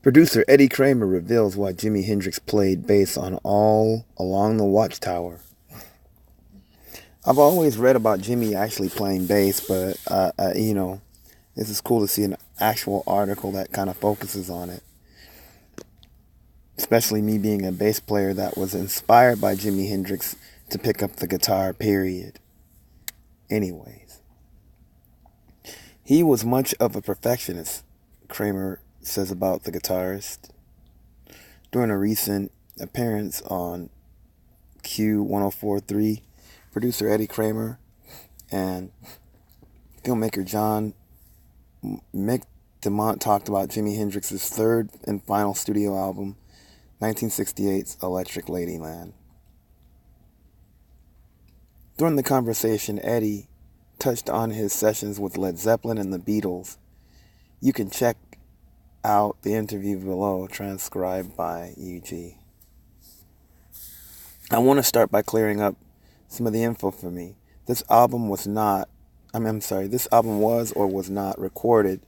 Producer Eddie Kramer reveals why Jimi Hendrix played bass on All Along the Watchtower. I've always read about Jimi actually playing bass, but this is cool to see an actual article that kind of focuses on it. Especially me being a bass player that was inspired by Jimi Hendrix to pick up the guitar, period. Anyways, he was much of a perfectionist, Kramer says about the guitarist. During a recent appearance on Q1043, producer Eddie Kramer and filmmaker John McDermott talked about Jimi Hendrix's third and final studio album, 1968's Electric Ladyland. During the conversation, Eddie touched on his sessions with Led Zeppelin and the Beatles. You can check out the interview below, transcribed by UG. I want to start by clearing up some of the info for me. This album was or was not recorded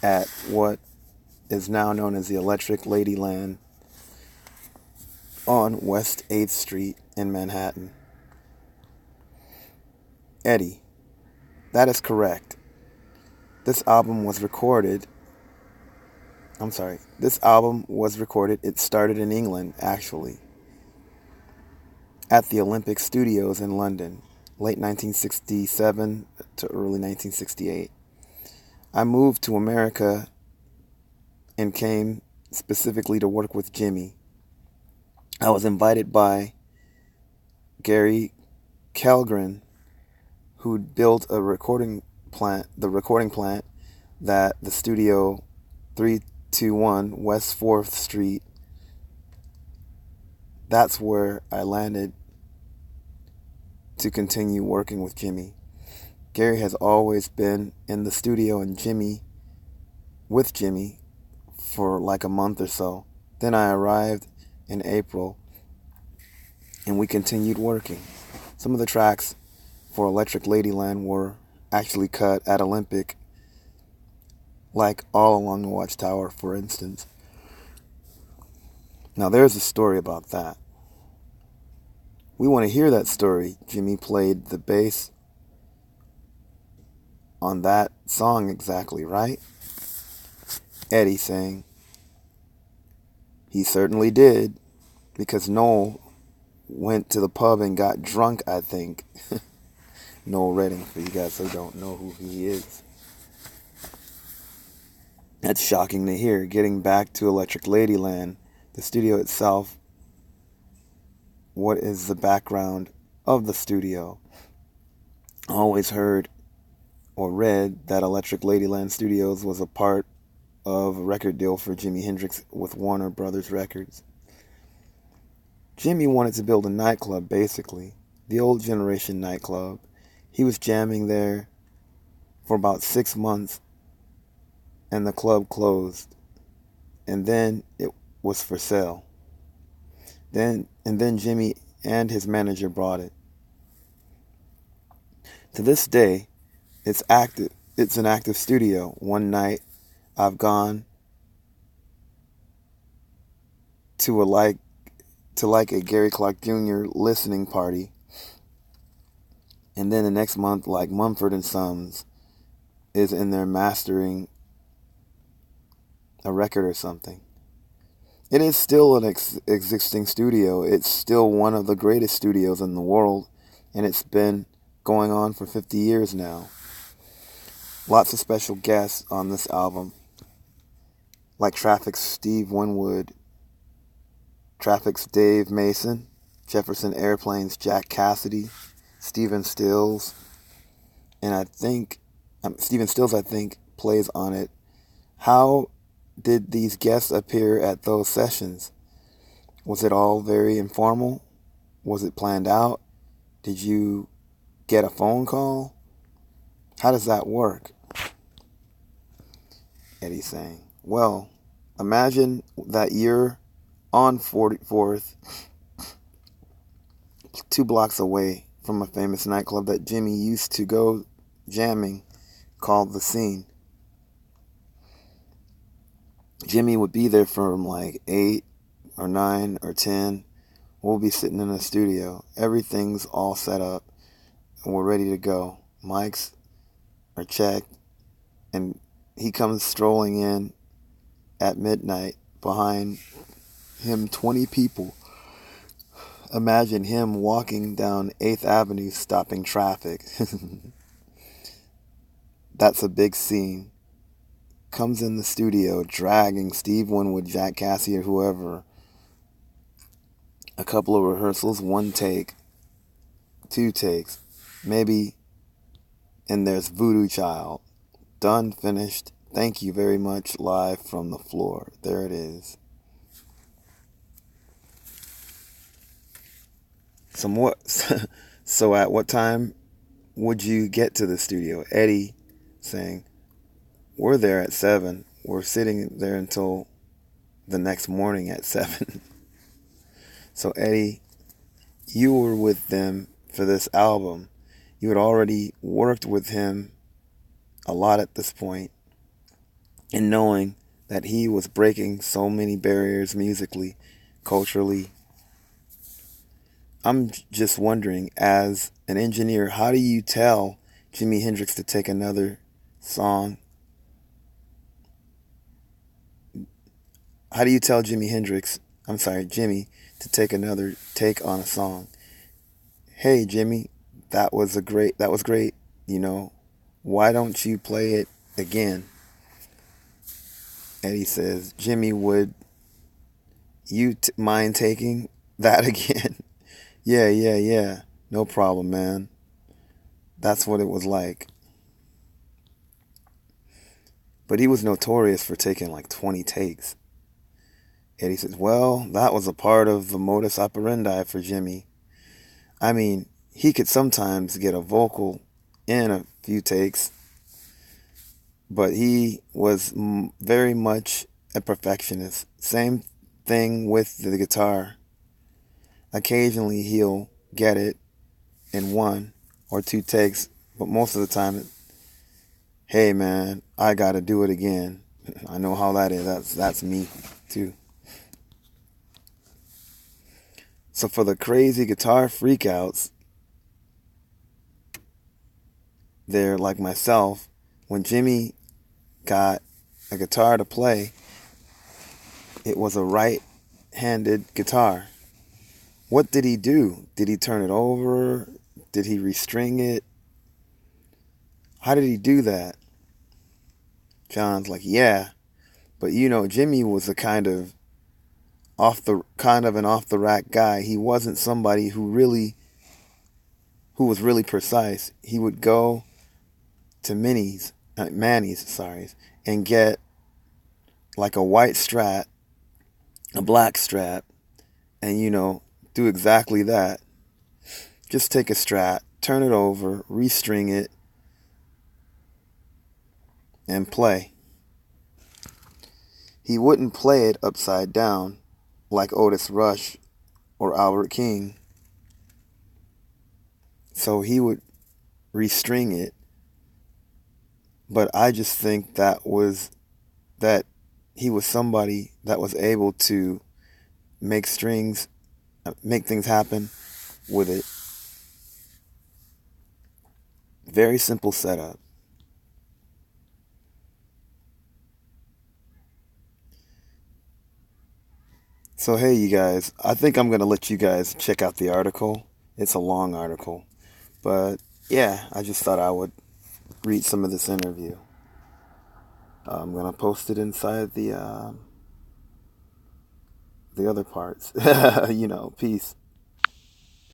at what is now known as the Electric Ladyland on West 8th Street in Manhattan. Eddie, that is correct. This album was recorded, it started in England, actually, at the Olympic Studios in London, late 1967 to early 1968. I moved to America and came specifically to work with Jimi. I was invited by Gary Kellgren, who built the recording plant that the studio 321 West 4th Street. That's where I landed to continue working with Jimi. Gary has always been in the studio with Jimi for like a month or so. Then I arrived in April and we continued working. Some of the tracks for Electric Ladyland were actually cut at Olympic, like All Along the Watchtower, for instance. Now there's a story about that. We want to hear that story. Jimi played the bass on that song exactly, right? Eddie saying, he certainly did, because Noel went to the pub and got drunk, I think. Noel Redding, for you guys who don't know who he is. That's shocking to hear. Getting back to Electric Ladyland, the studio itself, what is the background of the studio? I always heard or read that Electric Ladyland Studios was a part of a record deal for Jimi Hendrix with Warner Brothers Records. Jimi wanted to build a nightclub, basically, the old generation nightclub. He was jamming there for about 6 months and the club closed, and then it was for sale. Then Jimi and his manager bought it. To this day, it's active. It's an active studio. One night, I've gone to a Gary Clark Jr. listening party, and then the next month, like Mumford and Sons is in there mastering a record or something. It is still an existing studio. It's still one of the greatest studios in the world, and it's been going on for 50 years now. Lots of special guests on this album, like Traffic's Steve Winwood, Traffic's Dave Mason, Jefferson Airplane's Jack Cassidy, Stephen Stills, and Stephen Stills, I think, plays on it. How did these guests appear at those sessions? Was it all very informal? Was it planned out? Did you get a phone call? How does that work? Eddie's saying, well, imagine that you're on 44th, 2 blocks away from a famous nightclub that Jimi used to go jamming called The Scene. Jimmy would be there from like 8 or 9 or 10. We'll be sitting in the studio. Everything's all set up and we're ready to go. Mics are checked, and he comes strolling in at midnight. Behind him, 20 people. Imagine him walking down 8th Avenue stopping traffic. That's a big scene. Comes in the studio dragging Steve Winwood, Jack Cassie, or whoever. A couple of rehearsals, 1 take, 2 takes, maybe, and there's Voodoo Child. Done, finished. Thank you very much. Live from the floor. There it is. So at what time would you get to the studio? Eddie saying, we're there at 7. We're sitting there until the next morning at 7. So Eddie, you were with them for this album. You had already worked with him a lot at this point, and knowing that he was breaking so many barriers musically, culturally, I'm just wondering, as an engineer, how do you tell Jimi Hendrix to take another song? How do you tell Jimmy, to take another take on a song? Hey, Jimmy, that was great, you know, why don't you play it again? And he says, Jimmy, would you mind taking that again? Yeah, no problem, man. That's what it was like. But he was notorious for taking like 20 takes. And he says, well, that was a part of the modus operandi for Jimmy. I mean, he could sometimes get a vocal in a few takes, but he was very much a perfectionist. Same thing with the guitar. Occasionally he'll get it in 1 or 2 takes, but most of the time, hey man, I gotta do it again. I know how that is. That's me too. So for the crazy guitar freakouts, they're like myself. When Jimmy got a guitar to play, it was a right-handed guitar. What did he do? Did he turn it over? Did he restring it? How did he do that? John's like, yeah, but you know, Jimmy was a kind of an off the rack guy. He wasn't somebody who was really precise. He would go to Manny's, and get like a white Strat, a black Strat, and you know, do exactly that. Just take a Strat, turn it over, restring it, and play. He wouldn't play it upside down like Otis Rush or Albert King. So he would restring it. But I just think that he was somebody that was able to make things happen with it. Very simple setup. So hey, you guys, I think I'm going to let you guys check out the article. It's a long article. But yeah, I just thought I would read some of this interview. I'm going to post it inside the other parts. You know, peace.